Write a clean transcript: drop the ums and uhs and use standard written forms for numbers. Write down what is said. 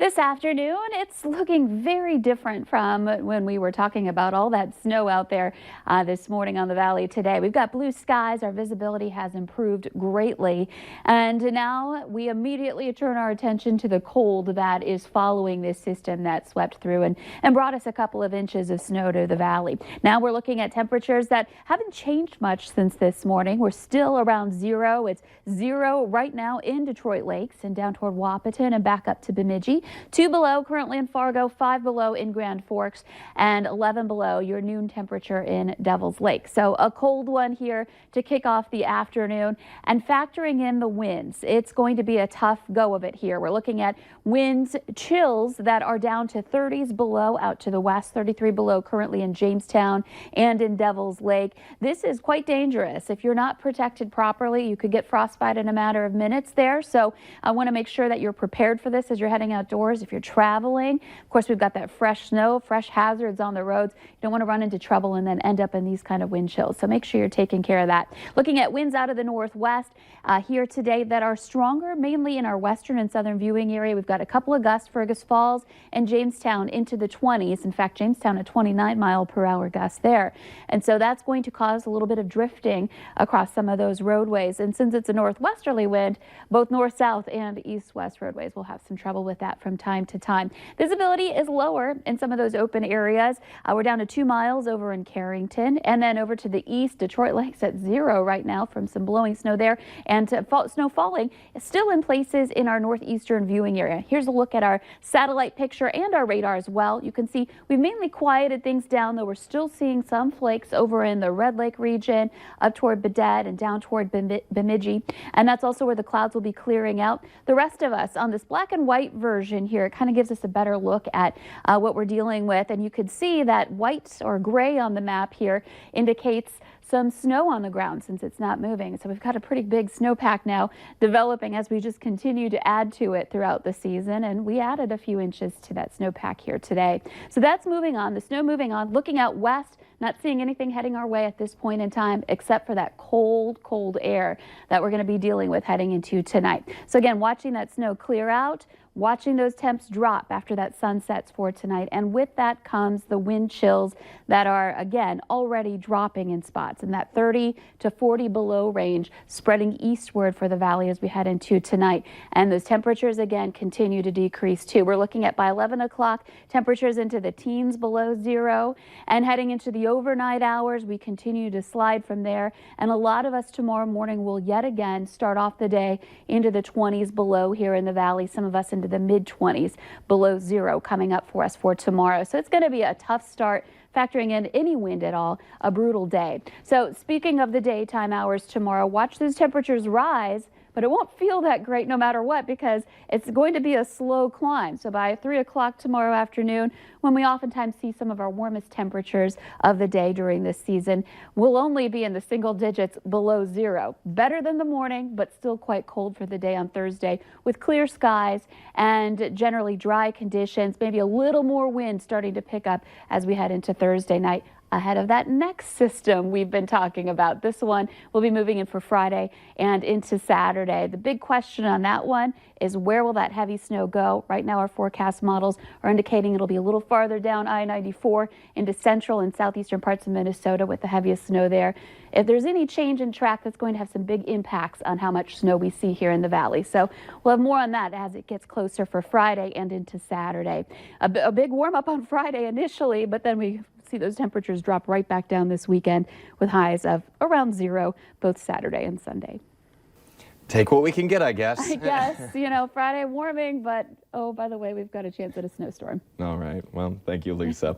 This afternoon, it's looking very different from when we were talking about all that snow out there this morning on the valley today. We've got blue skies. Our visibility has improved greatly. And now we immediately turn our attention to the cold that is following this system that swept through and brought us a couple of inches of snow to the valley. Now we're looking at temperatures that haven't changed much since this morning. We're still around zero. It's 0 right now in Detroit Lakes and down toward Wahpeton and back up to Bemidji. 2 below currently in Fargo, 5 below in Grand Forks, and 11 below your noon temperature in Devil's Lake. So a cold one here to kick off the afternoon, and factoring in the winds, it's going to be a tough go of it here. We're looking at winds, chills that are down to 30s below out to the west, 33 below currently in Jamestown and in Devil's Lake. This is quite dangerous. If you're not protected properly, you could get frostbite in a matter of minutes there. So I want to make sure that you're prepared for this as you're heading outdoors. If you're traveling, of course, we've got that fresh snow, fresh hazards on the roads. You don't want to run into trouble and then end up in these kind of wind chills. So make sure you're taking care of that. Looking at winds out of the northwest here today that are stronger, mainly in our western and southern viewing area. We've got a couple of gusts, Fergus Falls and Jamestown into the 20s. In fact, Jamestown a 29-mile-per-hour gust there. And so that's going to cause a little bit of drifting across some of those roadways. And since it's a northwesterly wind, both north-south and east-west roadways will have some trouble with that from time to time. Visibility is lower in some of those open areas. We're down to 2 miles over in Carrington, and then over to the east, Detroit Lakes at 0 right now from some blowing snow there, and snow falling still in places in our northeastern viewing area. Here's a look at our satellite picture and our radar as well. You can see we've mainly quieted things down, though we're still seeing some flakes over in the Red Lake region, up toward Baudette and down toward Bemidji, and that's also where the clouds will be clearing out. The rest of us on this black and white version here, it kind of gives us a better look at what we're dealing with, and you could see that white or gray on the map here indicates some snow on the ground since it's not moving. So we've got a pretty big snowpack now developing as we just continue to add to it throughout the season, and we added a few inches to that snowpack here today. So that's moving on, the snow moving on. Looking out west, not seeing anything heading our way at this point in time except for that cold air that we're going to be dealing with heading into tonight. So again, watching that snow clear out, watching those temps drop after that sun sets for tonight, and with that comes the wind chills that are again already dropping in spots in that 30 to 40 below range, spreading eastward for the valley as we head into tonight. And those temperatures again continue to decrease too. We're looking at by 11 o'clock temperatures into the teens below 0, and heading into the overnight hours we continue to slide from there, and a lot of us tomorrow morning will yet again start off the day into the 20s below here in the valley, some of us into the mid-20s below 0 coming up for us for tomorrow. So it's going to be a tough start, factoring in any wind at all, a brutal day. So speaking of the daytime hours tomorrow, watch those temperatures rise, but it won't feel that great no matter what because it's going to be a slow climb. So by 3 o'clock tomorrow afternoon, when we oftentimes see some of our warmest temperatures of the day during this season, we'll only be in the single digits below 0. Better than the morning, but still quite cold for the day on Thursday with clear skies and generally dry conditions, maybe a little more wind starting to pick up as we head into Thursday night, ahead of that next system we've been talking about. This one will be moving in for Friday and into Saturday. The big question on that one is where will that heavy snow go? Right now our forecast models are indicating it'll be a little farther down I-94 into central and southeastern parts of Minnesota with the heaviest snow there. If there's any change in track, that's going to have some big impacts on how much snow we see here in the valley. So we'll have more on that as it gets closer for Friday and into Saturday. A big warm up on Friday initially, but then we see those temperatures drop right back down this weekend with highs of around 0 both Saturday and Sunday. Take what we can get, I guess. I guess, you know, Friday warming, but oh, by the way, we've got a chance at a snowstorm. All right. Well, thank you, Lisa.